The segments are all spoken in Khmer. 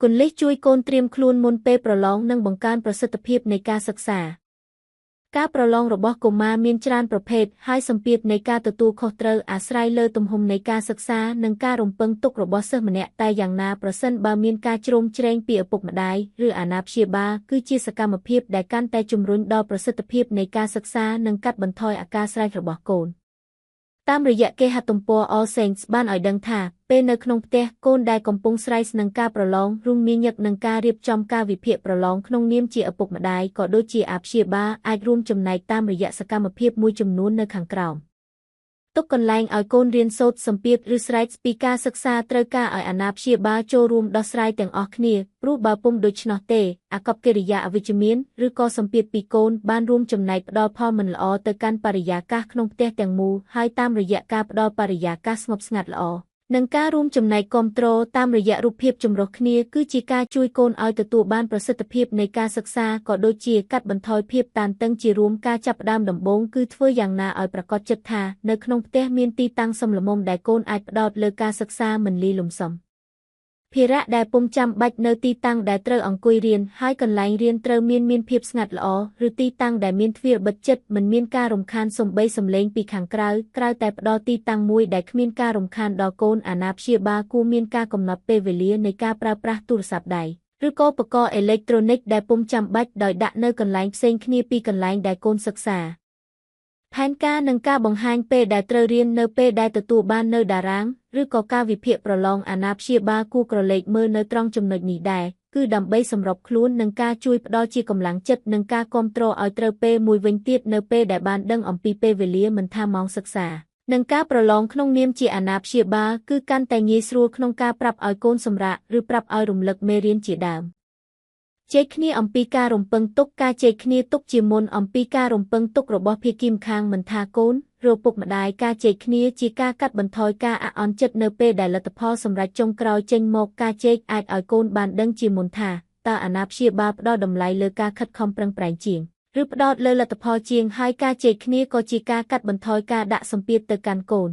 គន្លឹះជួយកូនត្រៀមខ្លួនមុនពេលប្រឡងនិងបង្កើនប្រសិទ្ធភាពនៃការសិក្សាការប្រឡងរបស់កុមារមានច្រើនប្រភេទហើយសម្ពាធនៃការទទួលខុសត្រូវអាស្រ័យលើទំហំនៃការសិក្សានិងការរំពឹងទុករបស់សិស្សម្នាក់តែយ៉ាងណាប្រសិនបើមានការជ្រោមជ្រែងពីឪពុកម្ដាយឬអាណាព្យាបាលគឺជាសកម្មភាពដែលកាន់តែជំរុញដល់ប្រសិទ្ធភាពនៃការសិក្សានិងកាត់បន្ថយអាការស្រេករបស់កូនតាមរយៈគេហទំព័រ All Saints បានឲ្យដឹងថាពេលនៅក្នុងផ្ទះកូនដែលកំពុងស្រែកនឹងការប្រឡងរួមមានញឹកនឹងការរៀបចំកាលវិភាគប្រឡងក្នុងនាមជាឪពុកម្ដាយក៏ដូចជាអាព្យាបាលអាចរួមចំណែកតាមរយៈសកម្មភាពមួយចំនួននៅខាងក្រោមទុកកន្លែងឲ្យកូនរៀនសូត្រសម្ពាធឬស្រែកពីការសិក្សាត្រូវការឲ្យអាណាព្យាបាលចូលរួមដោះស្រាយទាំងអស់គ្នាព្រោះបើពុំដូច្នោះទេអាកប្បកិរិយាអវិជ្ជមានឬក៏សម្ពាធពីកូនបានរួមចំណែកផ្ដល់ផលមិនល្អទៅកាន់បរិយាកាសក្នុងផ្ទះទាំងមូលហើយតាមរយៈការផ្ដល់បរិយាកាសស្ងប់ស្ងាត់ល្អនិងការរួមចំណែកគាំទ្រតាមរយៈរូបភាពចម្រុះគ្នាគឺជាការជួយកូនឲ្យទទួលបានប្រសិទ្ធភាពនៃការសិក្សាក៏ដូចជាកាត់បន្ថយភាពតានតឹងជារួមការចាប់ផ្ដើមដំបូងគឺធ្វើយ៉ាងណាឲ្យប្រាកដចិត្តថានៅក្នុងផ្ទះមានទីតាំងសមល្មមដែលកូនអាចផ្ដោតលើការសិក្សាមិនលីលំសំភារៈដែលពុំចាំបាច់នៅទីតាំងដែលត្រូវអង្គុយរៀនហើយកន្លែងរៀនត្រូវមានភាពស្ងាត់ល្អឬទីតាំងដែលមានទ្វារបិទជិតមិនមានការរំខានសូម្បីសំឡេងពីខាងក្រៅតែផ្ដល់ទីតាំងមួយដែលគ្មានការរំខានដល់កូនអាណាព្យាបាលគួរមានការកំណត់ពេលវេលានៃការប្រើប្រាស់ទូរស័ព្ទដៃឬក៏ឧបករណ៍អេឡិចត្រូនិកដែលពុំចាំបាច់ដោយដាក់នៅកន្លែងផ្សេងគ្នាពីកន្លែងដែលកូនសិក្សាផែនការនិងការបង្ហាញពេលដែលត្រូវរៀននៅពេលដែលទទួលបាននៅតារាងឬក៏ការវិភាគប្រឡងអាណាព្យាបាលគួរក្រឡេកមើលនៅត្រង់ចំណុចនេះដែរគឺដើម្បីសម្របខ្លួននឹងការជួយផ្ដល់ជាកម្លាំងចិត្តនិងការគាំទ្រឲ្យត្រូវពេលមួយវិញទៀតនៅពេលដែលបានដឹងអំពីពេលវេលាមិនថាម៉ោងសិក្សានិងការប្រឡងក្នុងនាមជាអាណាព្យាបាលគឺកាន់តែងាយស្រួលក្នុងការប្រាប់ឲ្យកូនសម្រាកឬប្រាប់ឲ្យរំលឹកមេរៀនជាដើមជែកគ្នាអំពីការរំពឹងទុកការជែកគ្នាទុកជាមុនអំពីការរំពឹងទុករបស់ភាគីម្ខាងមិនថាកូនឬពុកម្ដាយការជែកគ្នាជាការកាត់បន្ថយការអាក់អន់ចិត្តនៅពេលដែលលទ្ធផលសម្រេចចុងក្រោយចេញមកការជែកអាចឲ្យកូនបានដឹងជាមុនថាតើអាណាព្យាបាលផ្ដល់តម្លៃលើការខិតខំប្រឹងប្រែងជាងឬផ្ដោតលើលទ្ធផលជាងហើយការជែកគ្នាក៏ជាការកាត់បន្ថយការដាក់សម្ពាធទៅកាន់កូន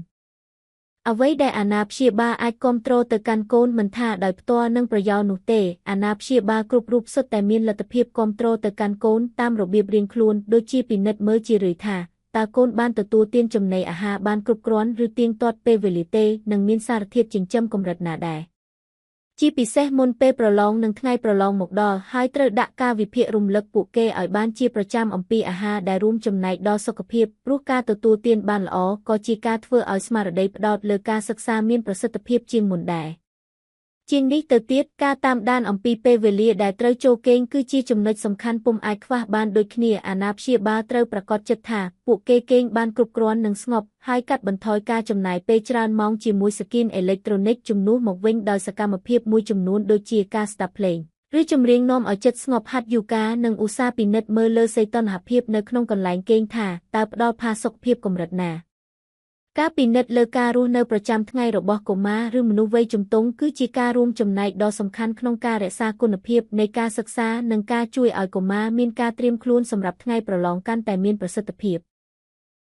អ្វីដែលអាណាព្យាបាលអាចគាំទ្រទៅកាន់កូនមិនថាដោយផ្ទាល់និងប្រយោលនោះទេអាណាព្យាបាលគ្រប់រូបសុទ្ធតែមានលទ្ធភាពគាំទ្រទៅកាន់កូនតាមរបៀបរៀងខ្លួនដូចជាពិនិត្យមើលជារឿយថាតើកូនបានទទួលទានចំណីអាហារបានគ្រប់គ្រាន់ឬទៀងទាត់ពេលវេលាទេនិងមានសារធាតុចិញ្ចឹមកម្រិតណាដែរជាពិសេសមុនពេលប្រឡងនិងថ្ងៃប្រឡងមកដល់ហើយត្រូវដាក់ការវិភាគរំលឹកពួកគេឲ្យបានជាប្រចាំអំពីអាហារដែលរួមចំណែកដល់សុខភាពព្រោះការទទួលទានបានល្អក៏ជាការធ្វើឲ្យស្មារតីផ្ដោតលើការសិក្សាមានប្រសិទ្ធភាពជាងមុនដែរជាងនេះទៅទៀតការតាមដានអំពីពេលវេលាដែលត្រូវចូលគេងគឺជាចំណុចសំខាន់ពុំអាចខ្វះបានដូចគ្នាអាណាព្យាបាលត្រូវប្រាកដចិត្តថាពួកគេគេងបានគ្រប់គ្រាន់និងស្ងប់ហើយកាត់បន្ថយការចំណាយពេលច្រើនម៉ោងជាមួយសកៀនអេឡិចត្រូនិកជំនួសមកវិញដោយសកម្មភាពមួយចំនួនដូចជាការស្ដាប់ភ្លេងឬចម្រៀងនាំឲ្យចិត្តស្ងប់ហាត់យូហ្គានិងឧស្សាហ៍ពិនិត្យមើលលើសីតុណ្ហភាពនៅក្នុងកន្លែងគេងថាតើផ្ដល់ផាសុកភាពកម្រិតណាការពិនិត្យលើការរស់នៅប្រចាំថ្ងៃរបស់កុមារឬមនុស្សវ័យជំទង់គឺជាការរួមចំណែកដ៏សំខាន់ក្នុងការរក្សាគុណភាពនៃការសិក្សានិងការជួយឲ្យកុមារមានការត្រៀមខ្លួនសម្រាប់ថ្ងៃប្រឡងកាន់តែមានប្រសិទ្ធភាព